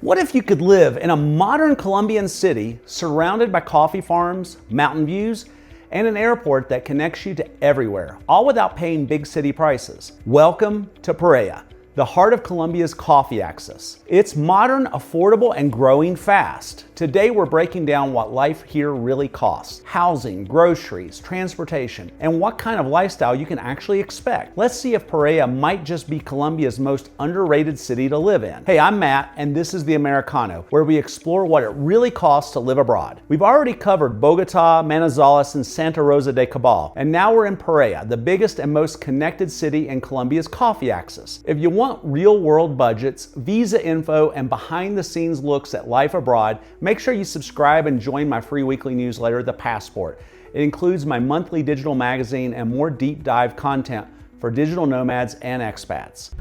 What if you could live in a modern Colombian city surrounded by coffee farms, mountain views, and an airport that connects you to everywhere, all without paying big city prices? Welcome to Pereira, the heart of Colombia's coffee axis. It's modern, affordable, and growing fast. Today we're breaking down what life here really costs: housing, groceries, transportation, and what kind of lifestyle you can actually expect. Let's see if Pereira might just be Colombia's most underrated city to live in. Hey, I'm Matt, and this is the Americano, where we explore what it really costs to live abroad. We've already covered Bogotá, Manizales, and Santa Rosa de Cabal, and now we're in Pereira, the biggest and most connected city in Colombia's coffee axis. If you want real-world budgets, visa info, and behind-the-scenes looks at life abroad, make sure you subscribe and join my free weekly newsletter, The Passport. It includes my monthly digital magazine and more deep dive content for digital nomads and expats.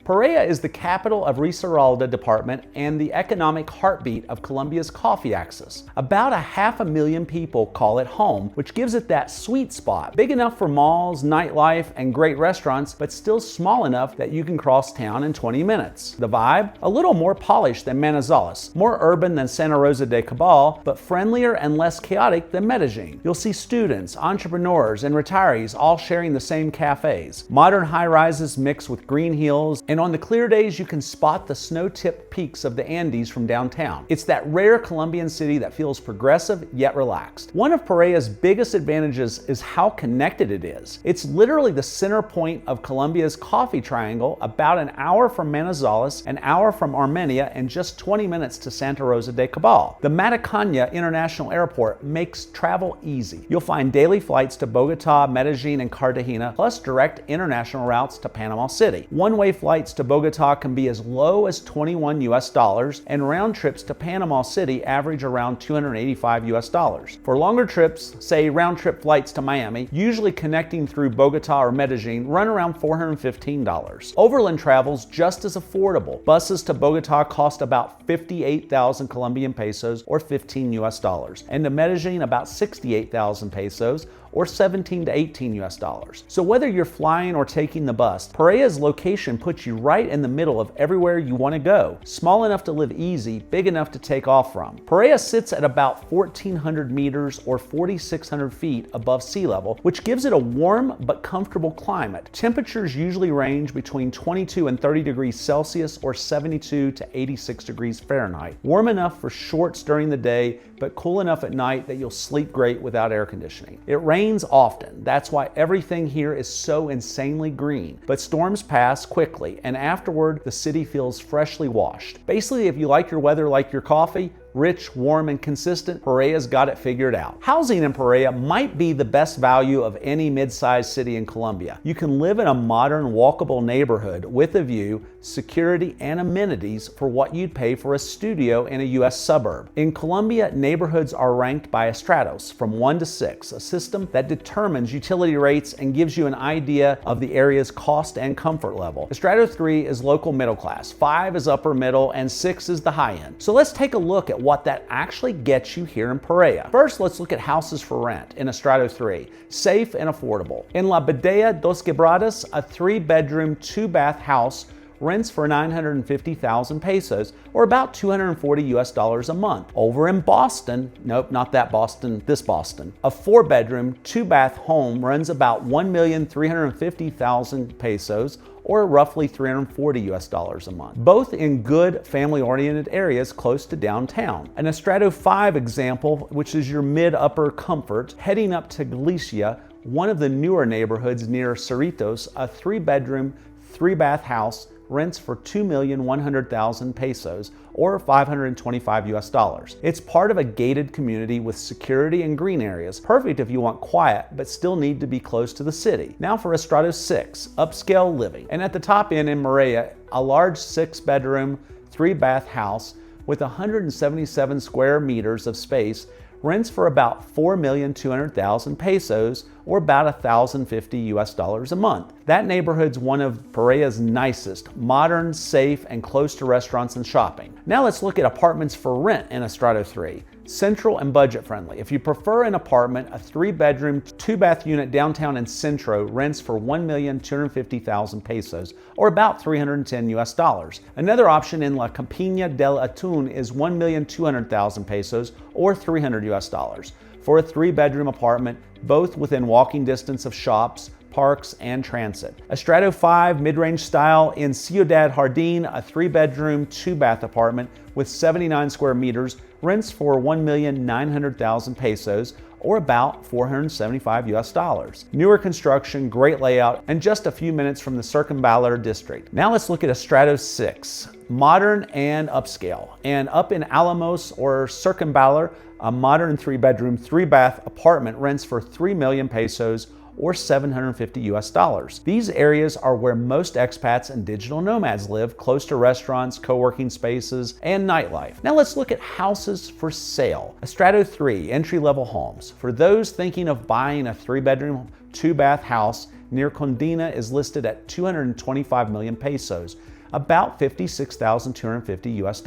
Pereira is the capital of Risaralda department and the economic heartbeat of Colombia's coffee axis. About 500,000 people call it home, which gives it that sweet spot. Big enough for malls, nightlife, and great restaurants, but still small enough that you can cross town in 20 minutes. The vibe? A little more polished than Manizales, more urban than Santa Rosa de Cabal, but friendlier and less chaotic than Medellin. You'll see students, entrepreneurs, and retirees all sharing the same cafes. Modern high-rises mixed with green hills, and on the clear days, you can spot the snow-tipped peaks of the Andes from downtown. It's that rare Colombian city that feels progressive yet relaxed. One of Pereira's biggest advantages is how connected it is. It's literally the center point of Colombia's coffee triangle, about an hour from Manizales, an hour from Armenia, and just 20 minutes to Santa Rosa de Cabal. The Matacaña International Airport makes travel easy. You'll find daily flights to Bogotá, Medellin, and Cartagena, plus direct international routes to Panama City. One-way flights to Bogotá can be as low as $21 and round trips to Panama City average around $285. For longer trips, say round trip flights to Miami, usually connecting through Bogotá or Medellin, run around $415. Overland travel's just as affordable. Buses to Bogotá cost about 58,000 Colombian pesos or $15, and to Medellin about 68,000 pesos or $17 to $18. So whether you're flying or taking the bus, Pereira's location puts you right in the middle of everywhere you want to go. Small enough to live easy, big enough to take off from. Pereira sits at about 1,400 meters or 4,600 feet above sea level, which gives it a warm but comfortable climate. Temperatures usually range between 22 and 30 degrees Celsius or 72 to 86 degrees Fahrenheit. Warm enough for shorts during the day, but cool enough at night that you'll sleep great without air conditioning. It rains often. That's why everything here is so insanely green. But storms pass quickly, and afterward, the city feels freshly washed. Basically, if you like your weather like your coffee, rich, warm, and consistent, Pereira's got it figured out. Housing in Pereira might be the best value of any mid-sized city in Colombia. You can live in a modern, walkable neighborhood with a view, security, and amenities for what you'd pay for a studio in a U.S. suburb. In Colombia, neighborhoods are ranked by a stratos from 1 to 6, a system that determines utility rates and gives you an idea of the area's cost and comfort level. A strato 3 is local middle class, 5 is upper middle, and 6 is the high end. So let's take a look at what that actually gets you here in Pereira. First, let's look at houses for rent in a strato 3, safe and affordable. In La Bodega Dos Quebradas, a 3-bedroom, 2-bath house rents for 950,000 pesos or about $240 a month. Over in Boston, nope, not that Boston, this Boston, a 4-bedroom, 2-bath home runs about 1,350,000 pesos or roughly $340 a month. Both in good family-oriented areas close to downtown. An Estrato 5 example, which is your mid-upper comfort, heading up to Galicia, one of the newer neighborhoods near Cerritos, a 3-bedroom, 3-bath house rents for 2,100,000 pesos or $525. It's part of a gated community with security and green areas, perfect if you want quiet but still need to be close to the city. Now for a Strato 6, upscale living. And at the top end in Pereira, a large 6-bedroom, 3-bath house with 177 square meters of space rents for about 4,200,000 pesos or about $1,050 a month. That neighborhood's one of Pereira's nicest, modern, safe, and close to restaurants and shopping. Now let's look at apartments for rent in Estrato 3. Central and budget friendly. If you prefer an apartment, a 3-bedroom, 2-bath unit downtown in Centro rents for 1,250,000 pesos, or about $310 US. Another option in La Campiña del Atún is 1,200,000 pesos, or $300 US, for a 3-bedroom apartment, both within walking distance of shops, parks, and transit. A Strato 5 mid-range style in Ciudad Jardín, a 3-bedroom, 2-bath apartment with 79 square meters, rents for 1,900,000 pesos, or about $475 US. Newer construction, great layout, and just a few minutes from the Circunvalar district. Now let's look at a Strato 6, modern and upscale. And up in Alamos or Circunvalar, a modern 3-bedroom, 3-bath apartment rents for 3 million pesos, or $750 US. These areas are where most expats and digital nomads live, close to restaurants, co-working spaces, and nightlife. Now let's look at houses for sale. A Strato 3 entry-level homes. For those thinking of buying a 3-bedroom, 2-bath house near Condina is listed at 225 million pesos, about $56,250 US.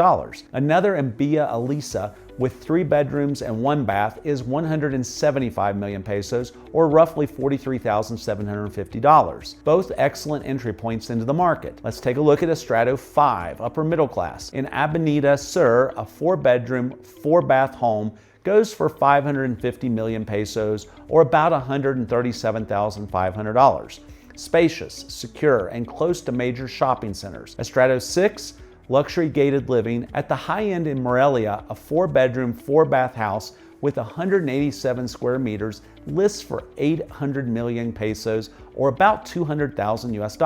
Another in Villa Elisa with 3 bedrooms and 1 bath is 175 million pesos, or roughly $43,750. Both excellent entry points into the market. Let's take a look at a Strato 5, upper middle class. In Avenida Sur, a 4-bedroom, 4-bath home goes for 550 million pesos, or about $137,500. Spacious, secure, and close to major shopping centers. A Strato 6, luxury gated living at the high end in Morelia, a 4-bedroom, 4-bath house with 187 square meters lists for 800 million pesos, or about $200,000 US.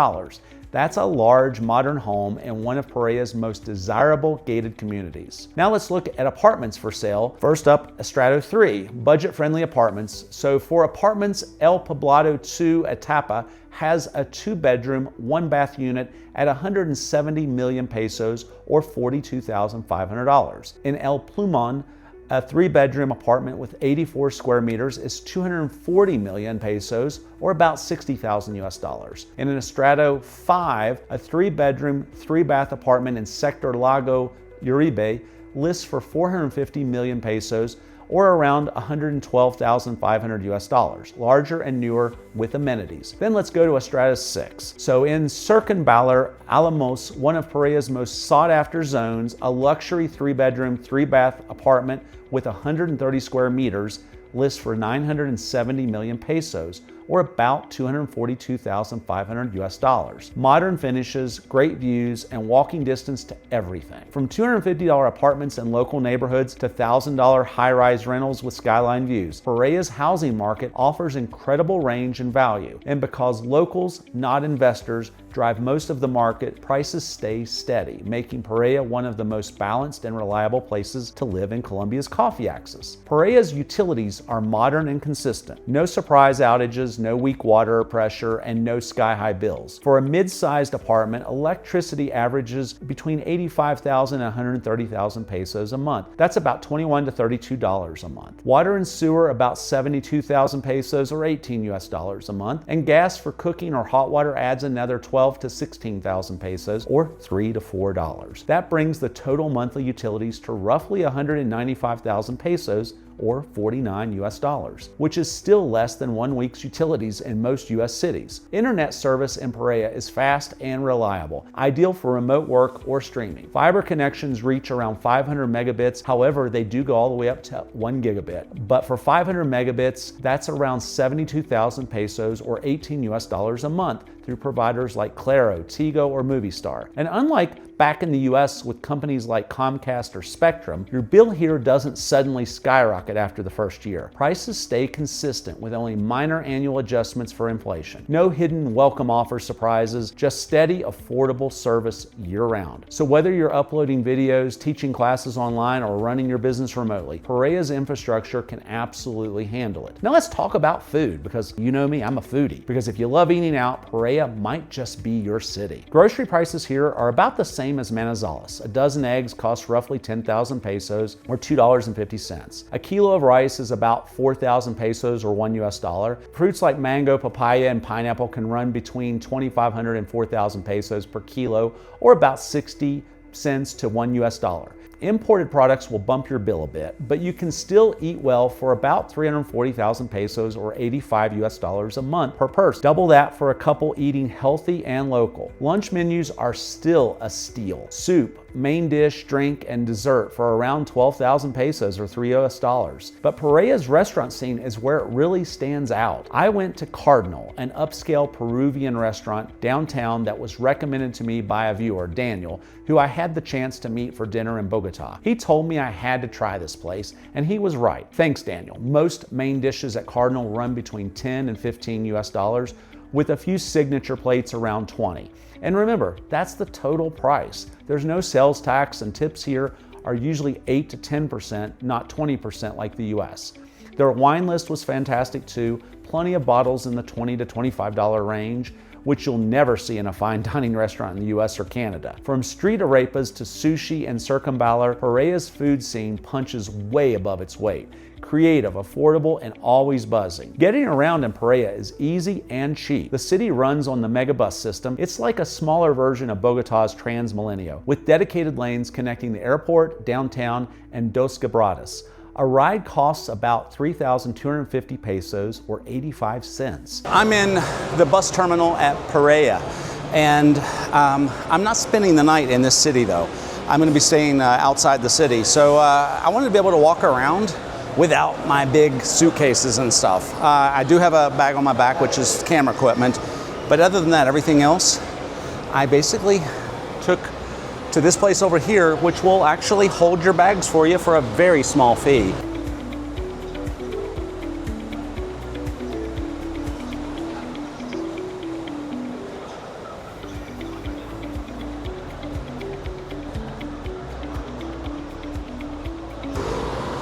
That's a large modern home in one of Pereira's most desirable gated communities. Now let's look at apartments for sale. First up, a Strato 3, budget-friendly apartments. So for apartments, El Poblado 2 Etapa has a 2-bedroom, 1-bath unit at 170 million pesos, or $42,500. In El Plumon, a 3-bedroom apartment with 84 square meters is 240 million pesos, or about $60,000 US. And in a Strato 5, a 3-bedroom, 3-bath apartment in Sector Lago Uribe lists for 450 million pesos, or around $112,500 US, larger and newer with amenities. Then let's go to a Strato 6. So in Circunvalar, Alamos, one of Pereira's most sought after zones, a luxury 3-bedroom, 3-bath apartment with 130 square meters lists for 970 million pesos, or about $242,500 US. Modern finishes, great views, and walking distance to everything. From $250 apartments in local neighborhoods to $1,000 high-rise rentals with skyline views, Pereira's housing market offers incredible range and value. And because locals, not investors, drive most of the market, prices stay steady, making Pereira one of the most balanced and reliable places to live in Colombia's coffee axis. Pereira's utilities are modern and consistent. No surprise outages, no weak water pressure, and no sky-high bills. For a mid-sized apartment, electricity averages between 85,000 and 130,000 pesos a month. That's about $21 to $32 a month. Water and sewer about 72,000 pesos, or $18 US a month. And gas for cooking or hot water adds another 12 to 16,000 pesos, or $3 to $4. That brings the total monthly utilities to roughly 195,000 pesos, or $49 US, which is still less than 1 week's utilities in most US cities. Internet service in Pereira is fast and reliable, ideal for remote work or streaming. Fiber connections reach around 500 megabits, however, they do go all the way up to 1 gigabit. But for 500 megabits, that's around 72,000 pesos, or $18 US a month, through providers like Claro, Tigo, or Movistar. And unlike back in the US with companies like Comcast or Spectrum, your bill here doesn't suddenly skyrocket after the first year. Prices stay consistent with only minor annual adjustments for inflation. No hidden welcome offer surprises, just steady, affordable service year-round. So whether you're uploading videos, teaching classes online, or running your business remotely, Pereira's infrastructure can absolutely handle it. Now let's talk about food, because you know me, I'm a foodie. Because if you love eating out, Pereira might just be your city. Grocery prices here are about the same as Manizales. A dozen eggs costs roughly 10,000 pesos, or $2.50. A kilo of rice is about 4,000 pesos, or $1 US. Fruits like mango, papaya, and pineapple can run between 2,500 and 4,000 pesos per kilo, or about 60 cents to $1 US. Imported products will bump your bill a bit, but you can still eat well for about 340,000 pesos or 85 US dollars a month per person. Double that for a couple eating healthy and local. Lunch menus are still a steal. Soup, main dish, drink, and dessert for around 12,000 pesos or 3 US dollars. But Pereira's restaurant scene is where it really stands out. I went to Cardinal, an upscale Peruvian restaurant downtown that was recommended to me by a viewer, Daniel, who I had the chance to meet for dinner in Bogotá. He told me I had to try this place, and he was right. Thanks, Daniel. Most main dishes at Cardinal run between 10 and 15 US dollars, with a few signature plates around 20. And remember, that's the total price. There's no sales tax, and tips here are usually 8 to 10%, not 20% like the US. Their wine list was fantastic too, plenty of bottles in the $20 to $25 range, which you'll never see in a fine dining restaurant in the US or Canada. From street arepas to sushi and circumballer, Pereira's food scene punches way above its weight. Creative, affordable, and always buzzing. Getting around in Pereira is easy and cheap. The city runs on the megabus system. It's like a smaller version of Bogotá's Transmilenio, with dedicated lanes connecting the airport, downtown, and Dos Quebradas. A ride costs about 3,250 pesos or 85 cents. I'm in the bus terminal at Pereira, and I'm not spending the night in this city though. I'm going to be staying outside the city, so I wanted to be able to walk around without my big suitcases and stuff. I do have a bag on my back, which is camera equipment, but other than that, everything else, I basically took to this place over here, which will actually hold your bags for you for a very small fee.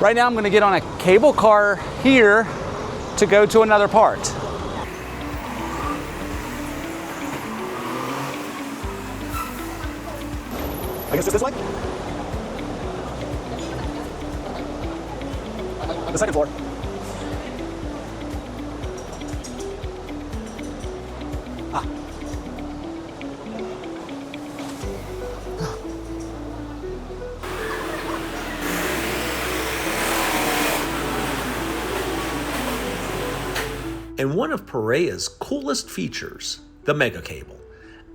Right now I'm going to get on a cable car here to go to another part. I guess it's this way? The second floor. Ah. And one of Pereira's coolest features, the Mega Cable.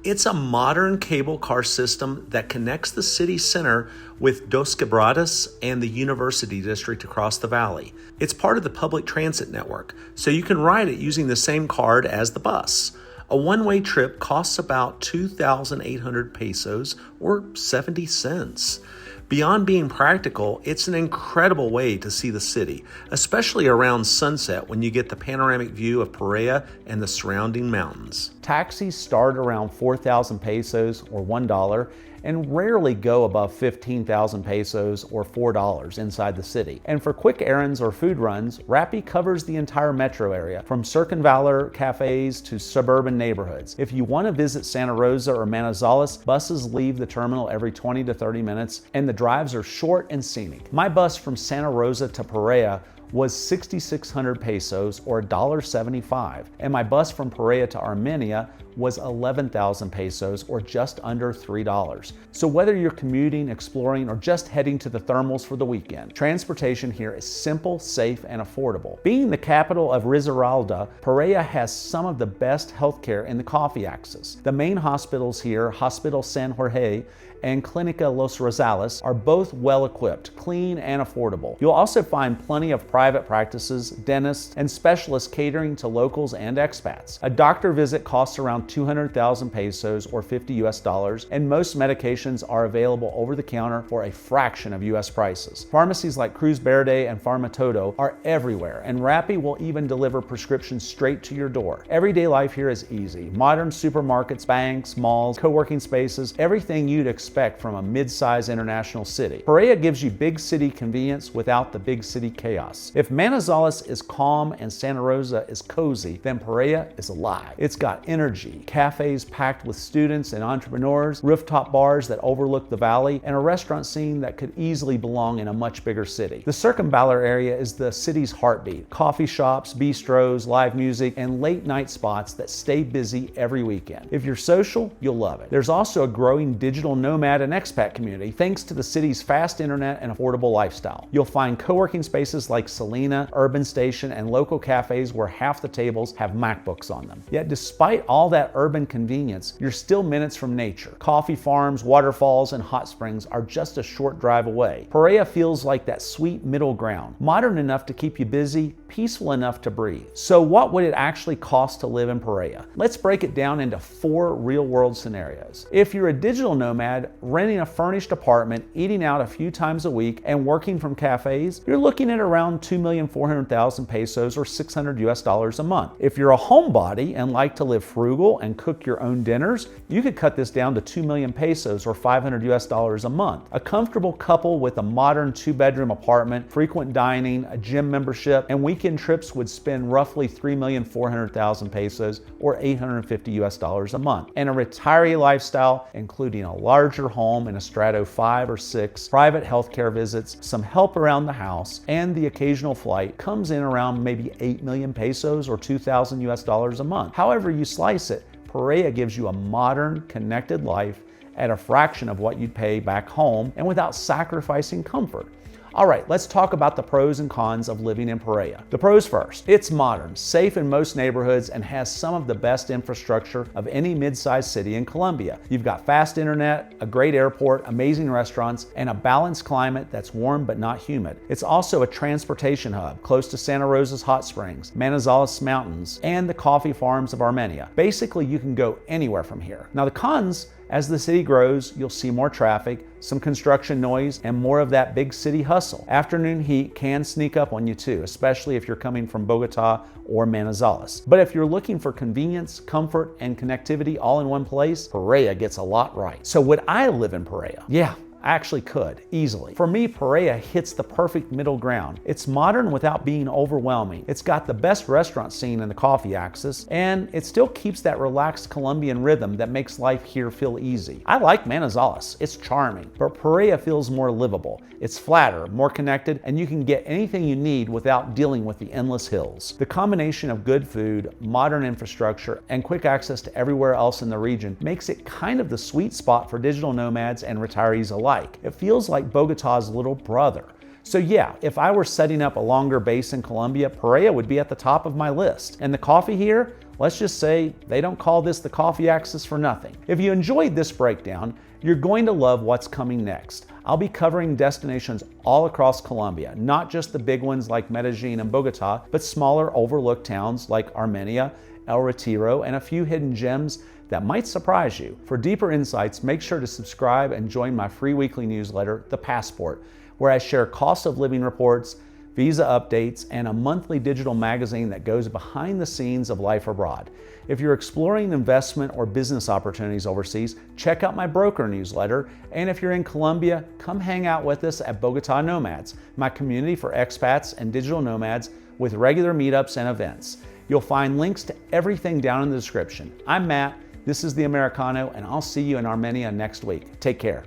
It's a modern cable car system that connects the city center with Dos Quebradas and the University District across the valley. It's part of the public transit network, so you can ride it using the same card as the bus. A one-way trip costs about 2,800 pesos or 70 cents. Beyond being practical, it's an incredible way to see the city, especially around sunset when you get the panoramic view of Pereira and the surrounding mountains. Taxis start around 4,000 pesos or $1 and rarely go above 15,000 pesos or $4 inside the city. And for quick errands or food runs, Rappi covers the entire metro area, from circunvalar cafes to suburban neighborhoods. If you want to visit Santa Rosa or Manizales, buses leave the terminal every 20 to 30 minutes, and the drives are short and scenic. My bus from Santa Rosa to Pereira was 6,600 pesos or $1.75, and my bus from Pereira to Armenia was 11,000 pesos or just under $3. So whether you're commuting, exploring, or just heading to the thermals for the weekend, transportation here is simple, safe, and affordable. Being the capital of Risaralda, Pereira has some of the best healthcare in the coffee axis. The main hospitals here, Hospital San Jorge and Clínica Los Rosales, are both well equipped, clean, and affordable. You'll also find plenty of private practices, dentists, and specialists catering to locals and expats. A doctor visit costs around 200,000 pesos or 50 US dollars, and most medications are available over the counter for a fraction of US prices. Pharmacies like Cruz Verde and Farmatodo are everywhere, and Rappi will even deliver prescriptions straight to your door. Everyday life here is easy. Modern supermarkets, banks, malls, co-working spaces, everything you'd expect from a mid-size international city. Pereira gives you big city convenience without the big city chaos. If Manizales is calm and Santa Rosa is cozy, then Pereira is alive. It's got energy, see. Cafes packed with students and entrepreneurs, rooftop bars that overlook the valley, and a restaurant scene that could easily belong in a much bigger city. The Circumvallar area is the city's heartbeat. Coffee shops, bistros, live music, and late night spots that stay busy every weekend. If you're social, you'll love it. There's also a growing digital nomad and expat community thanks to the city's fast internet and affordable lifestyle. You'll find co-working spaces like Selena, Urban Station, and local cafes where half the tables have MacBooks on them. Yet despite all that urban convenience, you're still minutes from nature. Coffee farms, waterfalls, and hot springs are just a short drive away. Pereira feels like that sweet middle ground, modern enough to keep you busy, peaceful enough to breathe. So what would it actually cost to live in Pereira? Let's break it down into 4 real-world scenarios. If you're a digital nomad, renting a furnished apartment, eating out a few times a week, and working from cafes, you're looking at around 2,400,000 pesos or $600 a month. If you're a homebody and like to live frugal and cook your own dinners, you could cut this down to 2 million pesos or $500 a month. A comfortable couple with a modern 2-bedroom apartment, frequent dining, a gym membership, and weekend trips would spend roughly 3,400,000 pesos or $850 a month. And a retiree lifestyle, including a larger home in a strato 5 or 6, private healthcare visits, some help around the house, and the occasional flight, comes in around maybe 8 million pesos or $2,000 a month. However you slice it, Pereira gives you a modern, connected life at a fraction of what you'd pay back home and without sacrificing comfort. All right, let's talk about the pros and cons of living in Pereira. The pros first. It's modern, safe in most neighborhoods, and has some of the best infrastructure of any mid-sized city in Colombia. You've got fast internet, a great airport, amazing restaurants, and a balanced climate that's warm but not humid. It's also a transportation hub, close to Santa Rosa's hot springs, Manizales Mountains, and the coffee farms of Armenia. Basically, you can go anywhere from here. Now the cons: as the city grows, you'll see more traffic, some construction noise, and more of that big city hustle. Afternoon heat can sneak up on you too, especially if you're coming from Bogotá or Manizales. But if you're looking for convenience, comfort, and connectivity all in one place, Pereira gets a lot right. So would I live in Pereira? Yeah, I actually could, easily. For me, Pereira hits the perfect middle ground. It's modern without being overwhelming. It's got the best restaurant scene in the coffee axis, and it still keeps that relaxed Colombian rhythm that makes life here feel easy. I like Manizales, it's charming, but Pereira feels more livable. It's flatter, more connected, and you can get anything you need without dealing with the endless hills. The combination of good food, modern infrastructure, and quick access to everywhere else in the region makes it kind of the sweet spot for digital nomads and retirees alike. It feels like Bogotá's little brother. So yeah, if I were setting up a longer base in Colombia, Pereira would be at the top of my list. And the coffee here, let's just say they don't call this the coffee axis for nothing. If you enjoyed this breakdown, you're going to love what's coming next. I'll be covering destinations all across Colombia, not just the big ones like Medellin and Bogotá, but smaller overlooked towns like Armenia, El Retiro, and a few hidden gems that might surprise you. For deeper insights, make sure to subscribe and join my free weekly newsletter, The Passport, where I share cost of living reports, visa updates, and a monthly digital magazine that goes behind the scenes of life abroad. If you're exploring investment or business opportunities overseas, check out my Brokor newsletter. And if you're in Colombia, come hang out with us at Bogotá Nomads, my community for expats and digital nomads with regular meetups and events. You'll find links to everything down in the description. I'm Matt. This is the Americano, and I'll see you in Armenia next week. Take care.